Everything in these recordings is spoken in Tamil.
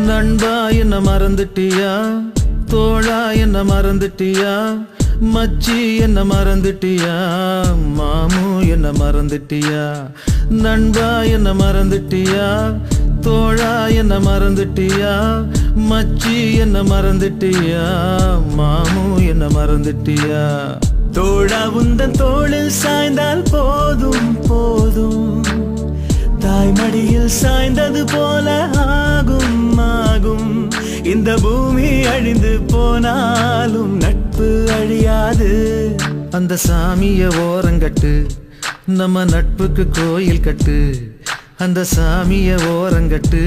நண்பா என்ன மறந்துட்டியா, தோழா என்ன மறந்துட்டியா, மச்சி என்ன மறந்துட்டியா, மாமு என்ன மறந்துட்டியா. நண்பா என்ன மறந்துட்டியா, தோழா என்ன மறந்துட்டியா, மச்சி என்ன மறந்துட்டியா, மாமு என்ன மறந்துட்டியா. தோழா உந்தன் தோளில் சாய்ந்தால் போதும் போதும், தாய்மடியில் சாய்ந்தது போல ஆகும் ஆகும். இந்த பூமி அழிந்து போனாலும் நட்பு அழியாது. அந்த சாமிய ஓரங்கட்டு, நம்ம நட்புக்கு கோயில் கட்டு. அந்த சாமிய ஓரங்கட்டு,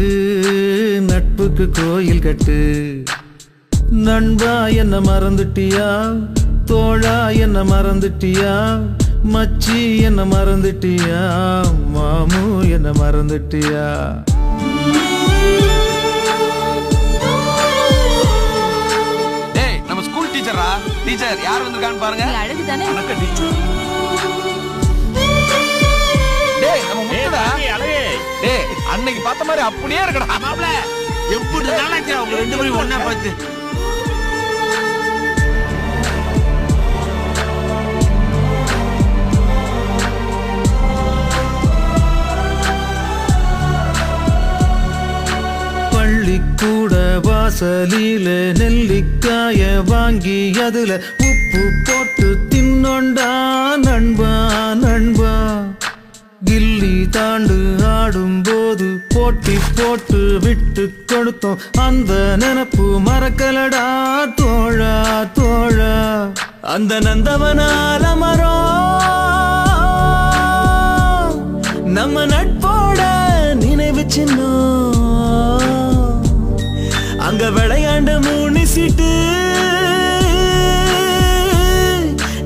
நட்புக்கு கோயில் கட்டு. நண்பா என்ன மறந்துட்டியா, தோழா என்ன மறந்துட்டியா, மச்சி என்ன மறந்துட்டியா, மாமு என்ன மறந்துட்டியா. டேய் நம்ம ஸ்கூல் டீச்சரா, டீச்சர் யார் வந்திருக்கான்னு பாருங்க. அழகு தானே. வணக்கம் டீச்சர். டேய் நம்ம முத்துடா. டேய் அன்னைக்கு பார்த்த மாதிரி அப்படியே இருக்கடா. மாப்ள எப்படி நாளைக்கு அவங்க ரெண்டு பேரும் ஒண்ணா பார்த்து பள்ளிக்கூட வாசலில நெல்லிக்காய வாங்கி அதுல உப்பு போட்டு தின்னொண்டா நண்பா நண்பா. கில்லி தாண்டு ஆடும் போது போட்டி போட்டு விட்டு கொடுத்தோம், அந்த நினப்பு மறக்கலடா தோழா தோழா. அந்த நந்தவனால மரம் நம்ம நட்போட நினைவு சின்னம். அங்க விளையாண்டு மூணிசிட்டு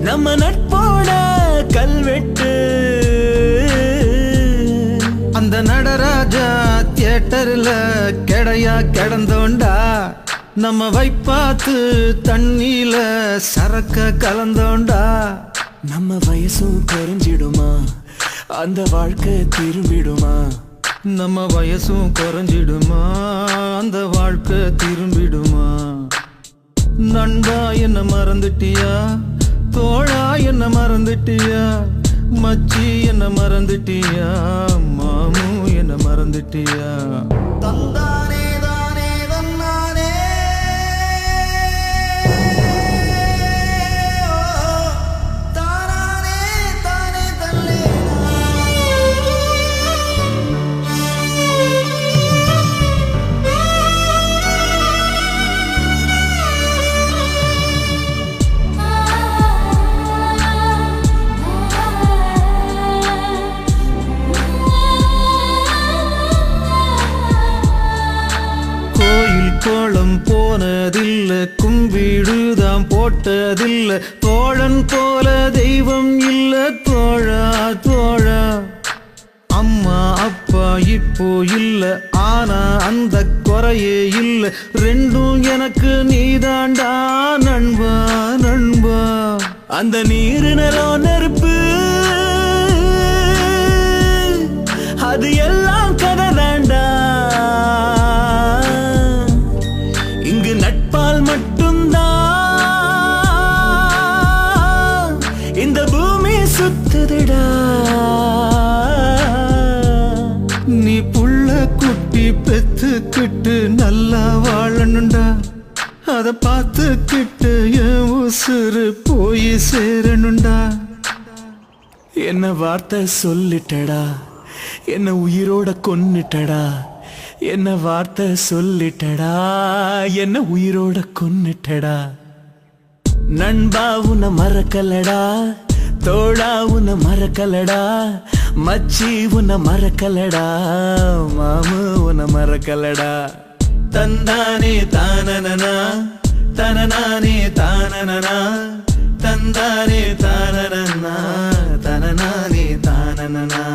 நம்ம நட்போட கல்வெட்டு. அந்த நடராஜா தியேட்டர்ல கெடையா கிடந்தோண்டா, நம்ம வைப்பாத்து தண்ணியில சரக்க கலந்தோண்டா. நம்ம வயசும் குறைஞ்சிடுமா, அந்த வாழ்க்கை திரும்பிடுமா. நம்ம வயசும் குறைஞ்சிடுமா, அந்த வாழ்க்கை திரும்பிடுமா. நண்பா என்ன மறந்துட்டியா, தோழா என்ன மறந்துட்டியா, மச்சி என்ன மறந்துட்டியா, மாமு என்ன மறந்துட்டியா. தந்தானே தானே தன்னானே தானானே தானே தல்லே. கோலம் போனதில்ல, கும்பிடுதான் போட்டதில்ல, தோழன் போல தெய்வம் இல்ல தோழா தோழா. அம்மா அப்பா இப்போ இல்ல, ஆனா அந்த குறையே இல்ல, ரெண்டும் எனக்கு நீதாண்டா நண்பா நண்பா. அந்த நீரு நிலம் நெருப்பு அது எல்லாம் கதை தாண்டா. இங்கு நட்பால் மட்டும்தான் இந்த பூமி சுத்துதுடா. நீ புள்ள குட்டி பெத்துக்கிட்டு நல்லா வாழணுண்டா, அத பார்த்துக்கிட்டு என் உசுறு போய் சேரணுண்டா. என்ன வார்த்தை சொல்லிட்டடா, என்ன உயிரோட கொன்னுட்டடா. என்ன வார்த்தை சொல்லிட்டடா, என்ன உயிரோட கொன்னுட்டடா. நண்பா உன்னை மறக்கலடா, தோழா உன்னை மறக்கலடா, மச்சி உன்னை மறக்கலடா, மாமு உன்னை மறக்கலடா. தந்தானே தானனனா தனனானே தானனனா, தந்தானே தானனனா தனனானே தானனனா.